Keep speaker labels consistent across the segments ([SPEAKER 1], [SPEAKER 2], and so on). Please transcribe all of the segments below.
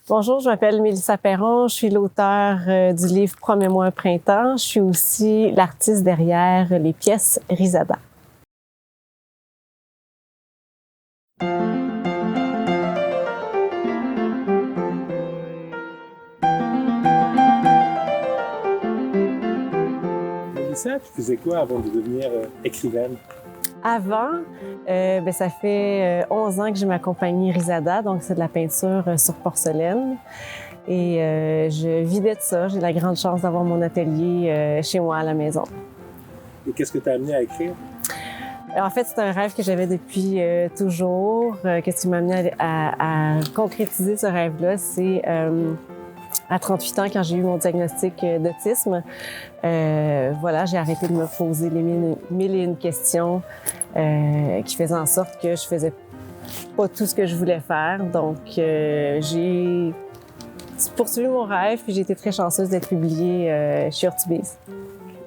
[SPEAKER 1] Bonjour, je m'appelle Mélissa Perron, je suis l'auteure du livre Promets-moi un printemps. Je suis aussi l'artiste derrière les pièces Risada.
[SPEAKER 2] Mélissa, tu faisais quoi avant de devenir écrivaine?
[SPEAKER 1] Avant, ça fait 11 ans que j'ai ma compagnie Risada, donc c'est de la peinture sur porcelaine. Et je vivais de ça. J'ai la grande chance d'avoir mon atelier chez moi à la maison.
[SPEAKER 2] Et qu'est-ce que t'as amené à écrire?
[SPEAKER 1] En fait, c'est un rêve que j'avais depuis toujours. Qu'est-ce qui m'a amené à concrétiser ce rêve-là? C'est à 38 ans, quand j'ai eu mon diagnostic d'autisme, j'ai arrêté de me poser les mille et une questions qui faisaient en sorte que je faisais pas tout ce que je voulais faire. Donc, j'ai poursuivi mon rêve, puis j'ai été très chanceuse d'être publiée chez Urtubise.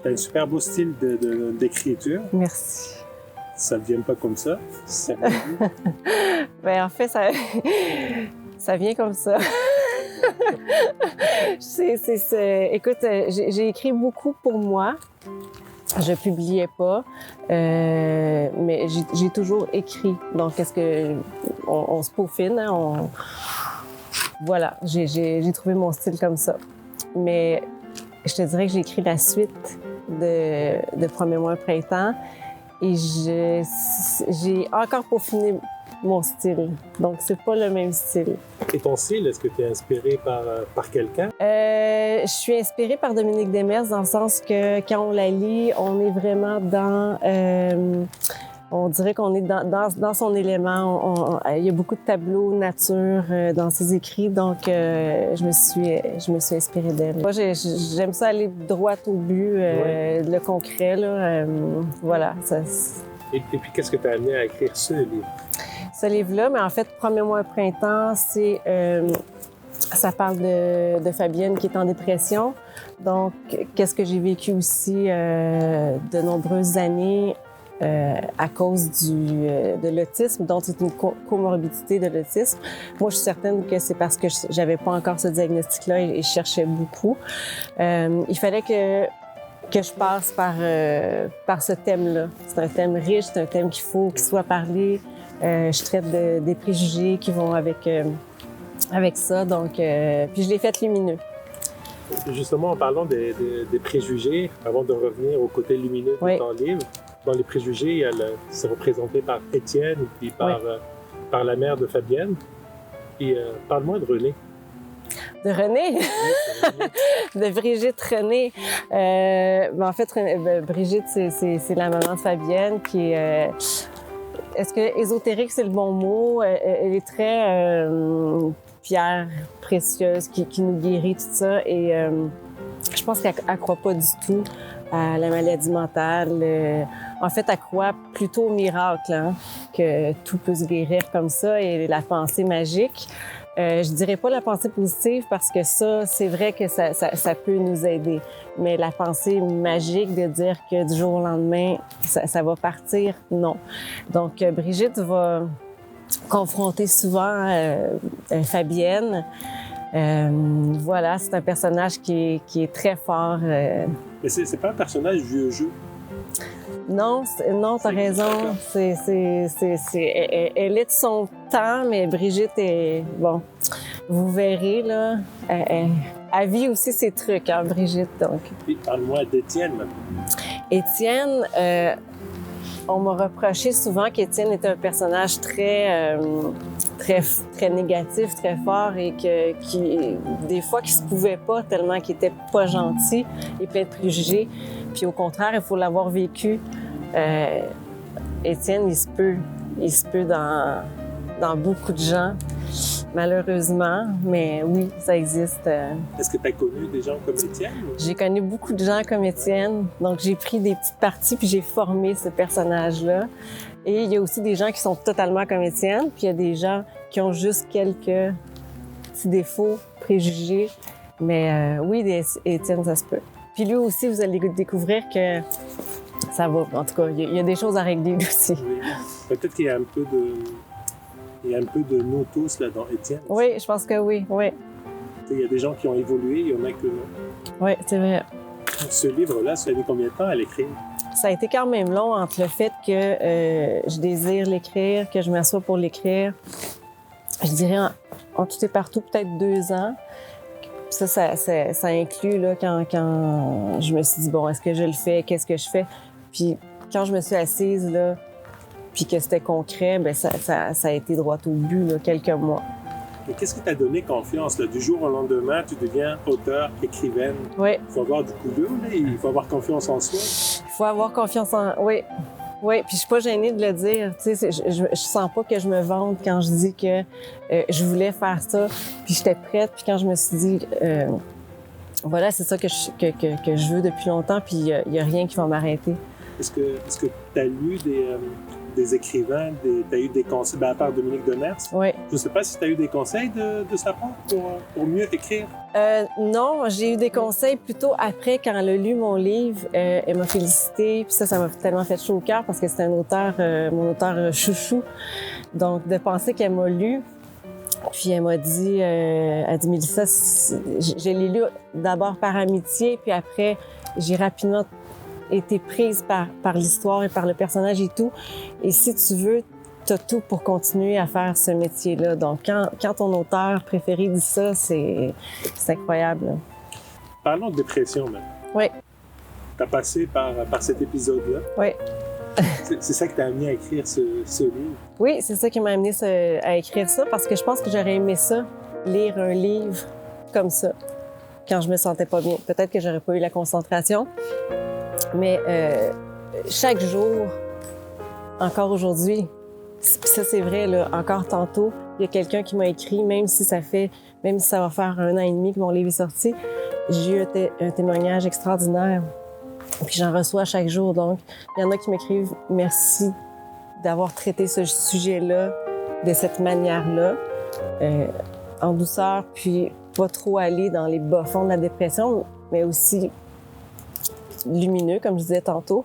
[SPEAKER 2] Tu as un super beau style d'écriture.
[SPEAKER 1] Merci.
[SPEAKER 2] Ça ne vient pas comme ça.
[SPEAKER 1] En fait, ça vient comme ça. Écoute, j'ai écrit beaucoup pour moi. Je publiais pas, mais j'ai toujours écrit. Donc, on se peaufine, hein, Voilà, j'ai trouvé mon style comme ça. Mais je te dirais que j'ai écrit la suite de Promets-moi un printemps et j'ai encore peaufiné mon style. Donc, c'est pas le même style.
[SPEAKER 2] Et ton style, est-ce que tu es inspirée par quelqu'un?
[SPEAKER 1] Je suis inspirée par Dominique Demers dans le sens que quand on la lit, on est vraiment dans... on dirait qu'on est dans son élément. Il y a beaucoup de tableaux nature dans ses écrits, donc je me suis inspirée d'elle. Moi, j'aime ça aller droit au but, le concret, là. Voilà.
[SPEAKER 2] Et puis, qu'est-ce que tu as amené à écrire ce livre?
[SPEAKER 1] Ce livre-là, mais en fait, Promets-moi un printemps, ça parle de Fabienne qui est en dépression. Donc, qu'est-ce que j'ai vécu aussi de nombreuses années à cause de l'autisme, donc c'est une comorbidité de l'autisme. Moi, je suis certaine que c'est parce que j'avais pas encore ce diagnostic-là et je cherchais beaucoup. Il fallait que je passe par ce thème-là. C'est un thème riche, c'est un thème qu'il soit parlé. Je traite des préjugés qui vont avec ça, donc puis je l'ai fait lumineux.
[SPEAKER 2] Justement, en parlant des préjugés, avant de revenir au côté lumineux de ton livre, dans les préjugés, c'est représenté par Étienne et puis par la mère de Fabienne. Et parle-moi de René.
[SPEAKER 1] De René? De Brigitte René. En fait, Brigitte, c'est la maman de Fabienne qui est... Est-ce que ésotérique, c'est le bon mot? Elle est très pierre précieuse qui nous guérit, tout ça. Et je pense qu'elle ne croit pas du tout à la maladie mentale. En fait, elle croit plutôt au miracle, hein, que tout peut se guérir comme ça et la pensée magique. Je dirais pas la pensée positive parce que ça, c'est vrai que ça peut nous aider. Mais la pensée magique de dire que du jour au lendemain, ça va partir, non. Donc, Brigitte va confronter souvent Fabienne. Voilà, c'est un personnage qui est très fort.
[SPEAKER 2] Mais c'est pas un personnage vieux jeu.
[SPEAKER 1] Non, t'as raison. Elle est de son temps, mais Brigitte est... Bon, vous verrez, là, elle vit aussi ses trucs, hein, Brigitte, donc.
[SPEAKER 2] Et parle-moi d'Étienne, maintenant.
[SPEAKER 1] Étienne, on m'a reproché souvent qu'Étienne était un personnage très négatif, très fort et des fois, qui se pouvait pas tellement qu'il était pas gentil et plein de préjugés. Puis au contraire, il faut l'avoir vécu. Étienne, il se peut dans beaucoup de gens, malheureusement, mais oui, ça existe.
[SPEAKER 2] Est-ce que tu as connu des gens comme Étienne?
[SPEAKER 1] J'ai connu beaucoup de gens comme Étienne, donc j'ai pris des petites parties puis j'ai formé ce personnage-là. Et il y a aussi des gens qui sont totalement comme Étienne, puis il y a des gens qui ont juste quelques petits défauts, préjugés. Mais oui, Étienne, ça se peut. Puis lui aussi, vous allez découvrir que ça va. En tout cas, il y a des choses à régler aussi.
[SPEAKER 2] Oui. Peut-être qu'il y a un peu il y a un peu de nous tous là, dans Étienne.
[SPEAKER 1] Oui, je pense que oui, oui.
[SPEAKER 2] Il y a des gens qui ont évolué, il y en a que non.
[SPEAKER 1] Oui, c'est vrai.
[SPEAKER 2] Ce livre-là, ça a mis combien de temps à l'écrire?
[SPEAKER 1] Ça a été quand même long entre le fait que je désire l'écrire, que je m'assois pour l'écrire. Je dirais en tout et partout peut-être 2 ans. Ça inclut là, quand je me suis dit, bon, est-ce que je le fais? Qu'est-ce que je fais? Puis quand je me suis assise, là, puis que c'était concret, bien, ça a été droit au but, là, quelques mois.
[SPEAKER 2] Et qu'est-ce qui t'a donné confiance? Là? Du jour au lendemain, tu deviens auteur, écrivaine.
[SPEAKER 1] Oui.
[SPEAKER 2] Il faut avoir du couleur, il faut avoir confiance en soi.
[SPEAKER 1] Il faut avoir confiance en... Oui. Oui, puis je suis pas gênée de le dire. Tu sais, je sens pas que je me vante quand je dis que je voulais faire ça, puis j'étais prête. Puis quand je me suis dit, voilà, c'est ça que je veux depuis longtemps, puis il y a rien qui va m'arrêter.
[SPEAKER 2] Est-ce que tu as lu des écrivains, tu as eu des conseils, à part Dominique Demers?
[SPEAKER 1] Oui.
[SPEAKER 2] Je ne sais pas si tu as eu des conseils de sa part pour mieux écrire?
[SPEAKER 1] Non, j'ai eu des conseils plutôt après, quand elle a lu mon livre. Elle m'a félicité, puis ça m'a tellement fait chaud au cœur parce que c'est un auteur, mon auteur chouchou. Donc, de penser qu'elle m'a lu, puis elle m'a dit, Mélissa, je l'ai lu d'abord par amitié, puis après, j'ai rapidement été prise par l'histoire et par le personnage et tout. Et si tu veux, t'as tout pour continuer à faire ce métier-là. Donc, quand ton auteur préféré dit ça, c'est incroyable.
[SPEAKER 2] Parlons de dépression, même.
[SPEAKER 1] Oui.
[SPEAKER 2] Tu as passé par cet épisode-là.
[SPEAKER 1] Oui.
[SPEAKER 2] C'est ça qui t'a amené à écrire ce livre?
[SPEAKER 1] Oui, c'est ça qui m'a amené à écrire ça, parce que je pense que j'aurais aimé ça, lire un livre comme ça, quand je me sentais pas bien. Peut-être que j'aurais pas eu la concentration, mais chaque jour, encore aujourd'hui, ça c'est vrai, là, encore tantôt, il y a quelqu'un qui m'a écrit, même si ça va faire 1 an et demi que mon livre est sorti, j'ai eu un témoignage extraordinaire. Puis j'en reçois chaque jour. Donc, il y en a qui m'écrivent « Merci d'avoir traité ce sujet-là de cette manière-là, en douceur, puis pas trop aller dans les bas-fonds de la dépression, mais aussi lumineux, comme je disais tantôt. »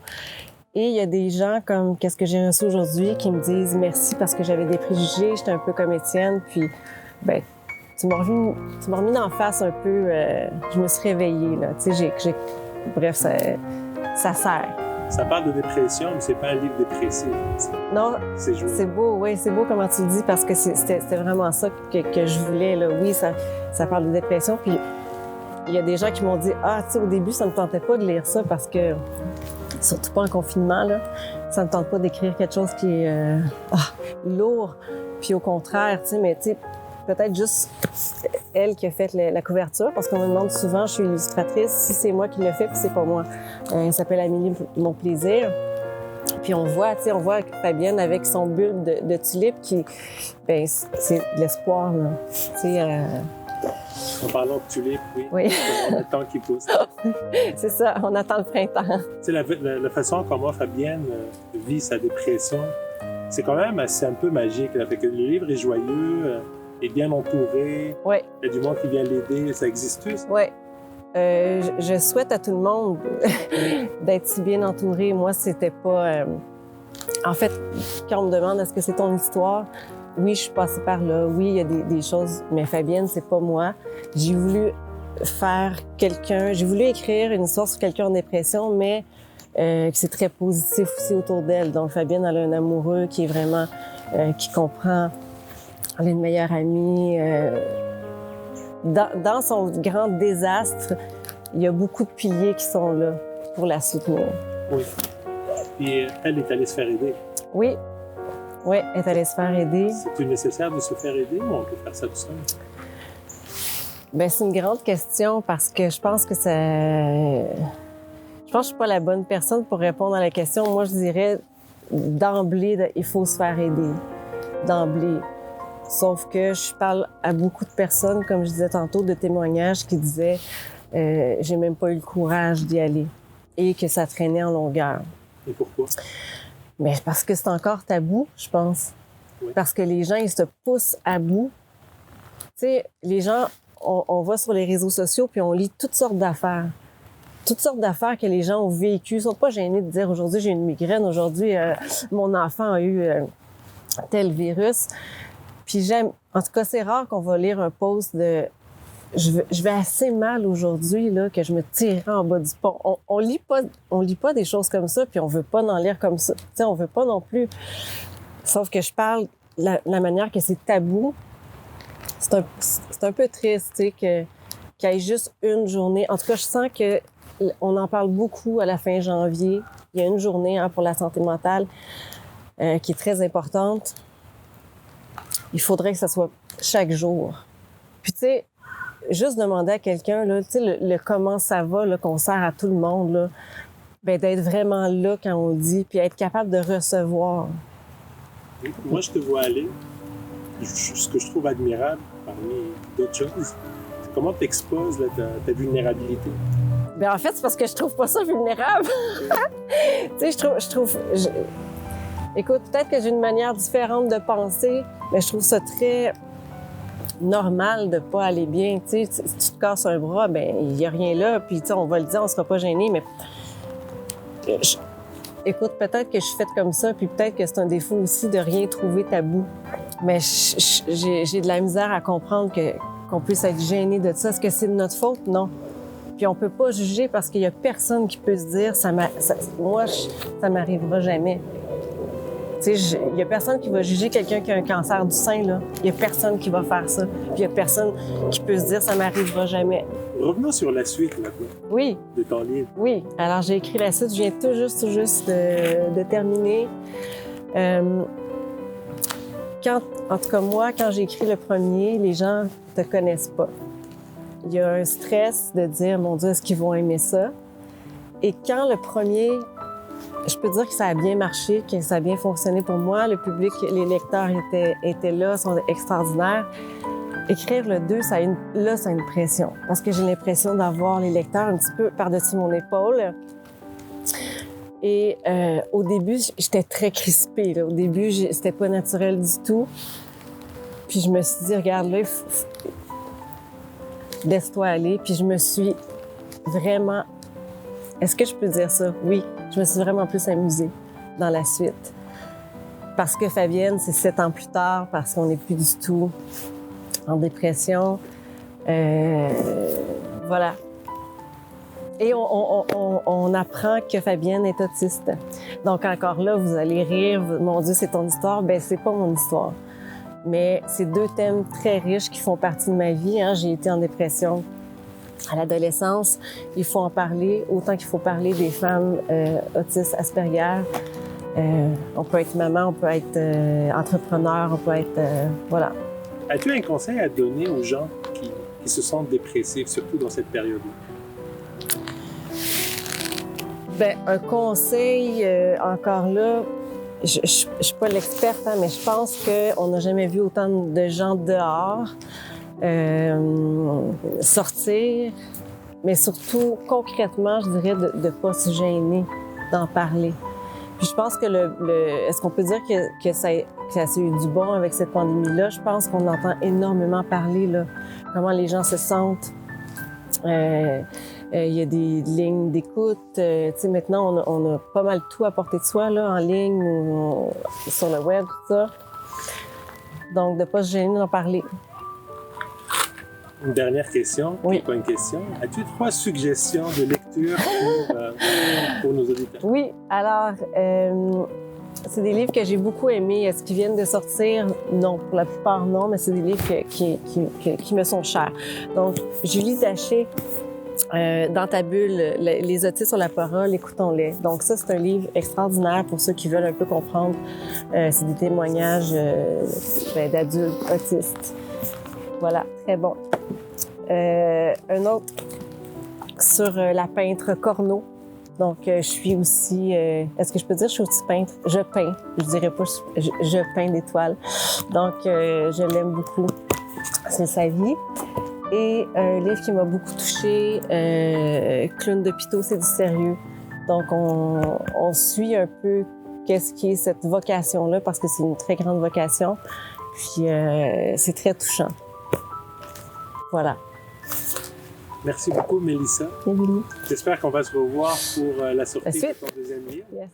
[SPEAKER 1] Et il y a des gens comme qu'est-ce que j'ai reçu aujourd'hui qui me disent « Merci parce que j'avais des préjugés, j'étais un peu comme Étienne, puis ben tu m'as remis d'en face un peu, je me suis réveillée, là. Tu sais, bref, ça sert.
[SPEAKER 2] Ça parle de dépression, mais c'est pas un livre dépressif.
[SPEAKER 1] Non,
[SPEAKER 2] c'est
[SPEAKER 1] beau, oui, c'est beau comment tu le dis, parce que c'était vraiment ça que je voulais, là. Oui, ça parle de dépression, puis il y a des gens qui m'ont dit « Ah, tu sais, au début, ça me tentait pas de lire ça, parce que, surtout pas en confinement, là, ça me tente pas d'écrire quelque chose qui est lourd. » Puis au contraire, tu sais, mais tu sais, peut-être juste elle qui a fait la couverture, parce qu'on me demande souvent, je suis illustratrice, si c'est moi qui le fais, puis c'est pas moi. Elle s'appelle Amélie Mon Plaisir. Puis on voit Fabienne avec son bulbe de tulipe qui, ben c'est de l'espoir, là. Tu sais.
[SPEAKER 2] En parlant de tulipes, oui.
[SPEAKER 1] Oui.
[SPEAKER 2] On a le temps qui pousse.
[SPEAKER 1] C'est ça, on attend le printemps.
[SPEAKER 2] Tu sais, la façon comment Fabienne vit sa dépression, c'est quand même assez un peu magique. Là. Fait que le livre est joyeux, est bien entouré.
[SPEAKER 1] Oui.
[SPEAKER 2] Il y a du monde qui vient l'aider. Ça existe-tu, ça?
[SPEAKER 1] Oui. Je souhaite à tout le monde d'être si bien entouré. Moi, c'était pas... En fait, quand on me demande est-ce que c'est ton histoire, oui, je suis passée par là. Oui, il y a des choses, mais Fabienne, c'est pas moi. J'ai voulu j'ai voulu écrire une histoire sur quelqu'un en dépression, mais c'est très positif aussi autour d'elle. Donc, Fabienne, elle a un amoureux qui est vraiment... qui comprend. Elle a une meilleure amie. Dans son grand désastre, il y a beaucoup de piliers qui sont là pour la soutenir.
[SPEAKER 2] Oui. Puis elle est allée se faire aider.
[SPEAKER 1] Oui. Oui, elle est allée se faire aider.
[SPEAKER 2] C'est-tu nécessaire de se faire aider ou on peut faire ça tout seul?
[SPEAKER 1] Bien, c'est une grande question parce que je pense que ça... Je pense que je suis pas la bonne personne pour répondre à la question. Moi, je dirais d'emblée, il faut se faire aider. D'emblée. Sauf que je parle à beaucoup de personnes, comme je disais tantôt, de témoignages qui disaient j'ai même pas eu le courage d'y aller et que ça traînait en longueur.
[SPEAKER 2] Et pourquoi?
[SPEAKER 1] Mais parce que c'est encore tabou, je pense.
[SPEAKER 2] Oui.
[SPEAKER 1] Parce que les gens, ils se poussent à bout. Tu sais, les gens, on va sur les réseaux sociaux puis on lit toutes sortes d'affaires. Toutes sortes d'affaires que les gens ont vécues. Ils sont pas gênés de dire aujourd'hui j'ai une migraine, aujourd'hui mon enfant a eu tel virus. Puis j'aime, en tout cas, c'est rare qu'on va lire un post de je vais assez mal aujourd'hui là que je me tirerai en bas du pont. On lit pas des choses comme ça, puis on veut pas en lire comme ça. Tu sais, on veut pas non plus. Sauf que je parle la manière que c'est tabou. C'est un peu triste, tu sais, qu'il y ait juste une journée. En tout cas, je sens que on en parle beaucoup à la fin janvier. Il y a une journée pour la santé mentale qui est très importante. Il faudrait que ça soit chaque jour. Puis tu sais, juste demander à quelqu'un, là, tu sais, le comment ça va, là, qu'on sert à tout le monde, là, ben, d'être vraiment là quand on dit, puis être capable de recevoir.
[SPEAKER 2] Moi, je te vois aller. Ce que je trouve admirable, parmi d'autres choses, c'est comment tu exposes ta vulnérabilité.
[SPEAKER 1] Ben, en fait, c'est parce que je trouve pas ça vulnérable. Tu sais, écoute, peut-être que j'ai une manière différente de penser, mais je trouve ça très normal de pas aller bien. Tu sais, si tu te casses un bras, ben il y a rien là, puis tu sais, on va le dire, on sera pas gêné, mais écoute, peut-être que je suis faite comme ça, puis peut-être que c'est un défaut aussi de rien trouver tabou. Mais j'ai de la misère à comprendre qu'on puisse être gêné de ça. Est-ce que c'est de notre faute? Non. Puis on peut pas juger parce qu'il y a personne qui peut se dire ça m'arrivera jamais. Tu sais, il y a personne qui va juger quelqu'un qui a un cancer du sein, là. Il y a personne qui va faire ça. Puis il y a personne qui peut se dire ça m'arrivera jamais.
[SPEAKER 2] Revenons sur la suite, maintenant.
[SPEAKER 1] Oui.
[SPEAKER 2] De ton livre.
[SPEAKER 1] Oui. Alors, j'ai écrit la suite. Je viens tout juste de terminer. En tout cas, moi, quand j'ai écrit le premier, les gens te connaissent pas. Il y a un stress de dire, mon Dieu, est-ce qu'ils vont aimer ça? Et quand le premier, je peux dire que ça a bien marché, que ça a bien fonctionné pour moi. Le public, les lecteurs étaient là, sont extraordinaires. Écrire le 2, ça a une pression. Parce que j'ai l'impression d'avoir les lecteurs un petit peu par-dessus mon épaule. Et au début, j'étais très crispée. Là. Au début, c'était pas naturel du tout. Puis je me suis dit, regarde là, laisse-toi aller. Puis je me suis vraiment... Est-ce que je peux dire ça? Oui. Je me suis vraiment plus amusée dans la suite. Parce que Fabienne, c'est 7 ans plus tard, parce qu'on n'est plus du tout en dépression. Voilà. Et on apprend que Fabienne est autiste. Donc encore là, vous allez rire, mon Dieu, c'est ton histoire. Ben c'est pas mon histoire. Mais c'est 2 thèmes très riches qui font partie de ma vie. Hein. J'ai été en dépression à l'adolescence. Il faut en parler autant qu'il faut parler des femmes autistes Asperger. On peut être maman, on peut être entrepreneur, on peut être... voilà.
[SPEAKER 2] As-tu un conseil à donner aux gens qui se sentent dépressifs, surtout dans cette période-là?
[SPEAKER 1] Bien, un conseil, encore là, je suis pas l'experte, hein, mais je pense qu'on n'a jamais vu autant de gens dehors sortir, mais surtout, concrètement, je dirais de ne pas se gêner d'en parler. Puis je pense que est-ce qu'on peut dire que ça a eu du bon avec cette pandémie-là? Je pense qu'on entend énormément parler, là, comment les gens se sentent. Il y a des lignes d'écoute. Tu sais, maintenant, on a pas mal tout à portée de soi, là, en ligne ou sur le web, tout ça. Donc, de ne pas se gêner d'en parler.
[SPEAKER 2] Une dernière question,
[SPEAKER 1] oui.
[SPEAKER 2] Pas une question. As-tu 3 suggestions de lecture pour nos auditeurs?
[SPEAKER 1] Oui, alors, c'est des livres que j'ai beaucoup aimés. Est-ce qu'ils viennent de sortir? Non, pour la plupart, non, mais c'est des livres qui me sont chers. Donc, Julie Daché, Dans ta bulle, les autistes sur la parole, écoutons-les. Donc ça, c'est un livre extraordinaire pour ceux qui veulent un peu comprendre. C'est des témoignages d'adultes autistes. Voilà, très bon. Un autre sur la peintre Corneau. Donc, je suis aussi... est-ce que je peux dire que je suis aussi peintre? Je peins. Je dirais pas je peins des toiles. Donc, je l'aime beaucoup. C'est sa vie. Et un livre qui m'a beaucoup touchée, Clown de Pitot, c'est du sérieux. Donc, on suit un peu qu'est-ce qui est cette vocation-là, parce que c'est une très grande vocation. Puis, c'est très touchant. Voilà.
[SPEAKER 2] Merci beaucoup, Mélissa.
[SPEAKER 1] Bienvenue.
[SPEAKER 2] J'espère qu'on va se revoir pour la sortie de ton deuxième livre.
[SPEAKER 1] Yes.